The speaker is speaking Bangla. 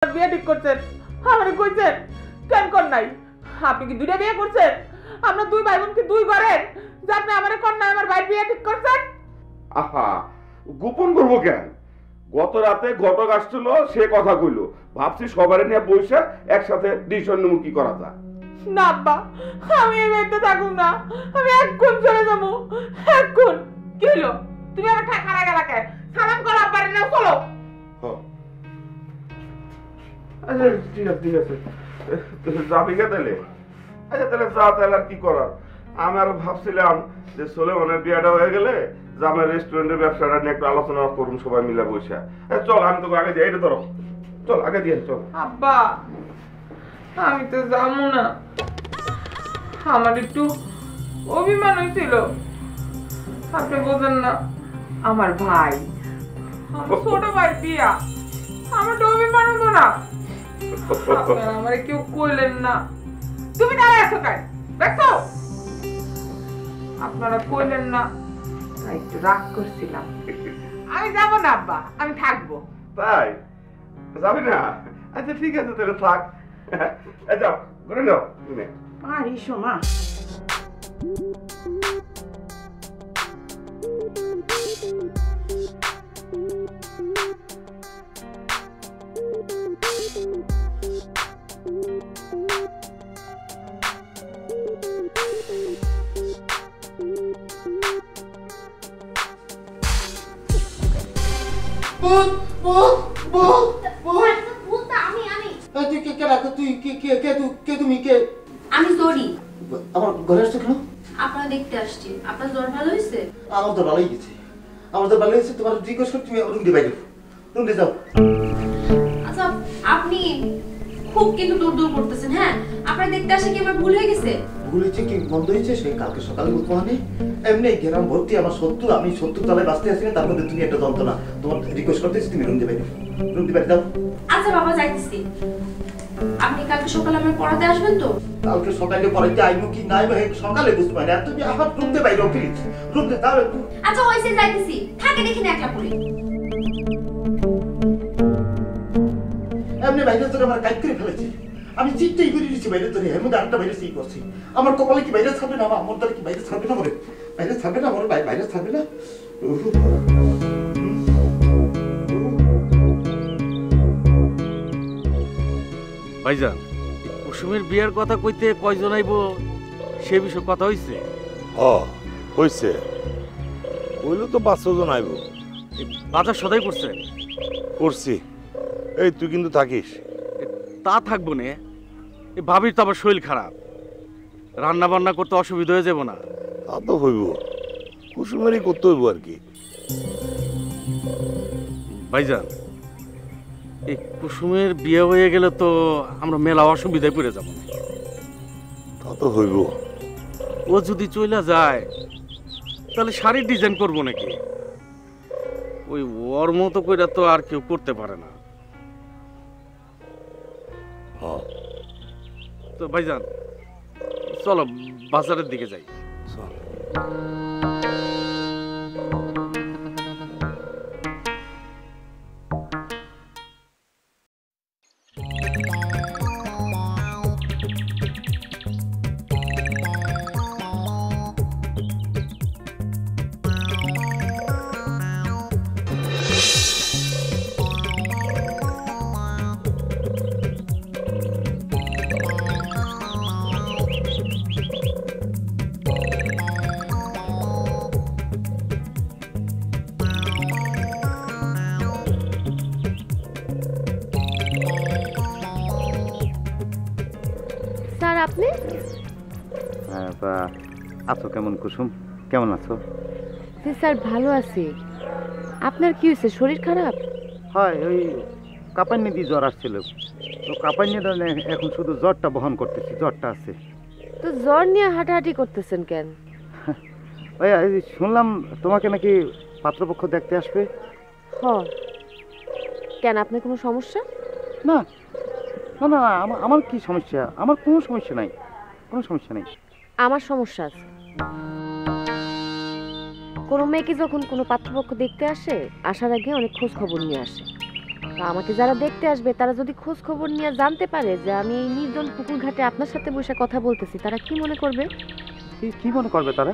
বিয়ে ঠিক করছেন, আমারে কইছেন কেন কর নাই? আপনি কি দুইটা বিয়ে করছেন? আমরা দুই ভাই বোন কি দুই করেন যে আপনি আমারে কর নাই আমার ভাই বিয়ে ঠিক করছেন? আহা, গোপন করবো কেন? গত রাতে ঘটক আসছিল, সে কথা কইলো, ভাবছি সবারে নিয়ে বসে একসাথে ডিসিশন নেবো কি করা যায়। না আব্বা, আমি এই বাড়িতে থাকুম না, আমি এক্ষুন চলে যাবো, এক্ষুন। কি হলো? তুমি আমার খাড়া গেলা কে? সালাম করো আব্বারে, না চলো। আচ্ছা ঠিক আছে ঠিক আছে, যাবি কে তাহলে? আচ্ছা তাহলে যা, তাহলে আর কি করার। আমি আরো ভাবছিলাম যে সোলেমানের বিয়েটা হয়ে গেলে যে আমার রেস্টুরেন্টের ব্যবসাটা নিয়ে একটু আলোচনা করুন সবাই মিলে বসে। চল আমি তোকে আগে দিই, এটা ধরো, চল আগে দিয়ে চল। আব্বা, আমি তো যাবো না, আমার একটু অভিমান হয়েছিল, আপনি বোঝেন না, আমার ভাই, আমার ছোট ভাই বিয়া, আমার তো অভিমান হবো না। আপনারা আমারে কেউ কইলেন না, তুমি দাঁড়ায় আছো কেন? দেখছো আপনারা কইলেন না, তাই একটু রাগ করছিলাম। আমি যাবো না আব্বা, আমি থাকবো। তাই যাবি না? আচ্ছা ঠিক আছে তাহলে থাক। যাও ঘুরে নাও তুমি। আরে সোমা, আমি জরি। আমার ঘরে আসছো কেন? আপনারা দেখতে আসছি। আপনার জ্বর ভালো হয়েছে? আমার তো ভালোই গেছে, আমার তো ভালো হয়েছে। তোমার জিজ্ঞেস কর, তুমি রুম দিয়ে বাইরে, রুম দিয়ে যাও। আচ্ছা, আপনি খুব কিন্তু দূর দূর করতেছেন। হ্যাঁ, আপনারা দেখতে আসে কি আমার ভুল হয়ে গেছে? ভুল হয়েছে কি বন্ধ হয়েছে সেই কালকে সকালে বলবো। মানে এমনি গ্রাম ভর্তি আমার শত্রু, আমি শত্রু তলায় বাঁচতে আসি না, তার মধ্যে তুমি একটা যন্ত্রণা। তোমার রিকোয়েস্ট করতেছি তুমি রুম দিয়ে বাইরে, রুম দিয়ে বাইরে যাও। আচ্ছা বাবা, যাইতেছি। আপনি কালকে সকালে আমার পড়াতে আসবেন তো? কালকে সকালে পড়াইতে আইবো কি নাই বা সকালে বুঝতে পারি না। তুমি আমার রুম দিয়ে বাইরে প্লিজ, রুম দিয়ে যাও একটু। আচ্ছা হয়েছে, যাইতেছি। থাকে দেখি না একলা পড়ে। এমনি বাইরে তোর আমার কাজ করে ফেলেছে, আমি চিটটাই করে দিচ্ছি বাইরে তোর। এর মধ্যে আরেকটা বাইরে সেই করছি। আমার কপালে কি বাইরে ছাড়বে না? আমার দ্বারা কি বাইরে ছাড়বে না? মরে বাইরে ছাড়বে না, আমার বাইরে ছাড়বে না। ভাইজান, কুসুমের বিয়ার কথা কইতে কয়জন আইব সে বিষয়ে কথা হইছে? হইছে, কইলো তো 500 জন আইব। বাজার সদাই করছে? করছি। এই তুই কিন্তু থাকিস? তা থাকবো না, এই ভাবির তো আবার শরীর খারাপ, রান্না বান্না করতে অসুবিধা হয়ে যাব না? তা তো হইব, কুসুমেরই করতে হইব আর কি। ভাইজান, এই কুসুমের বিয়ে হয়ে গেলে তো আমরা মেলা অসুবিধায় পড়ে যাব। তা তো হইব। ও যদি চইলা যায় তাহলে শাড়ির ডিজাইন করবো নাকি? ওই ওর মতো কইরা তো আর কেউ করতে পারে না। তো ভাইজান চলো বাজারের দিকে যাই। স্যার আপনি? হ্যাঁ, তা আছো কেমন কুসুম? কেমন আছো? জি স্যার, ভালো আছি। আপনার কি হয়েছে, শরীর খারাপ? হয়, ওই কাঁপানি দিয়ে জ্বর আসছিল, তো কাঁপানি এখন শুধু জ্বরটা বহন করতেছি, জ্বরটা আছে। তো জ্বর নিয়ে হাঁটাহাঁটি করতেছেন কেন? ওই শুনলাম তোমাকে নাকি পাত্রপক্ষ দেখতে আসবে। হ, কেন আপনার কোনো সমস্যা? না না না, আমার কি সমস্যা? আমার কোনো সমস্যা নাই, কোনো সমস্যা নেই। আমার সমস্যা আছে। কোনো মেয়েকে যখন কোনো পাত্রপক্ষ দেখতে আসে, আসার আগে অনেক খোঁজ খবর নিয়ে আসে। তা আমাকে যারা দেখতে আসবে তারা যদি খোঁজ খবর নিয়ে জানতে পারে যে আমি এই নির্জন পুকুর ঘাটে আপনার সাথে বসে কথা বলতেছি, তারা কি মনে করবে? কি মনে করবে তারা?